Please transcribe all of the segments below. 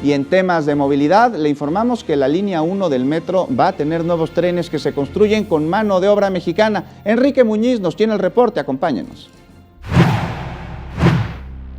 Y en temas de movilidad, le informamos que la línea 1 del metro va a tener nuevos trenes que se construyen con mano de obra mexicana. Enrique Muñiz nos tiene el reporte, acompáñenos.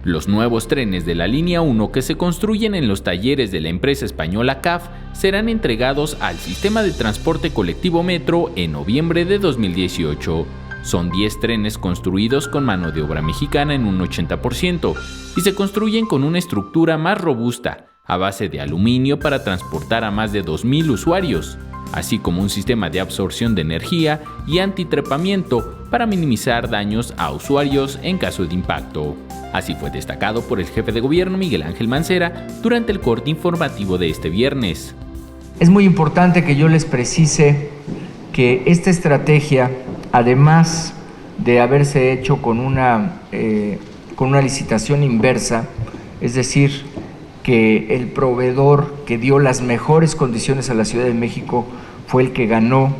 Los nuevos trenes de la línea 1 que se construyen en los talleres de la empresa española CAF serán entregados al sistema de transporte colectivo Metro en noviembre de 2018. Son 10 trenes construidos con mano de obra mexicana en un 80% y se construyen con una estructura más robusta, a base de aluminio para transportar a más de 2,000 usuarios, así como un sistema de absorción de energía y antitrepamiento para minimizar daños a usuarios en caso de impacto. Así fue destacado por el jefe de gobierno Miguel Ángel Mancera durante el corte informativo de este viernes. Es muy importante que yo les precise que esta estrategia, además de haberse hecho con una licitación inversa, es decir, que el proveedor que dio las mejores condiciones a la Ciudad de México fue el que ganó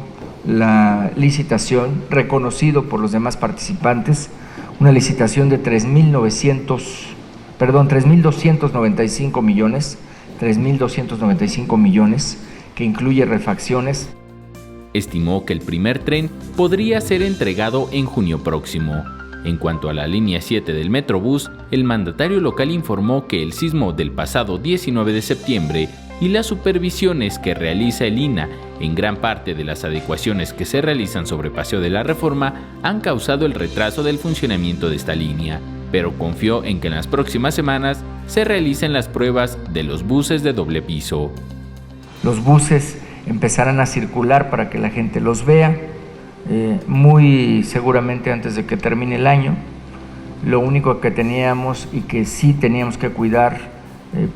la licitación, reconocido por los demás participantes, una licitación de 3.295 millones, que incluye refacciones. Estimó que el primer tren podría ser entregado en junio próximo. En cuanto a la línea 7 del Metrobús, el mandatario local informó que el sismo del pasado 19 de septiembre y las supervisiones que realiza el INAH en gran parte de las adecuaciones que se realizan sobre Paseo de la Reforma han causado el retraso del funcionamiento de esta línea, pero confió en que en las próximas semanas se realicen las pruebas de los buses de doble piso. Los buses empezarán a circular para que la gente los vea, muy seguramente antes de que termine el año. Lo único que teníamos y que sí teníamos que cuidar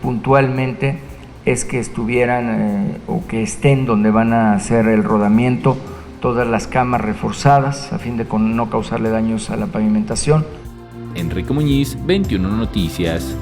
puntualmente es que estuvieran o que estén donde van a hacer el rodamiento todas las camas reforzadas a fin de no causarle daños a la pavimentación. Enrique Muñiz, 21 Noticias.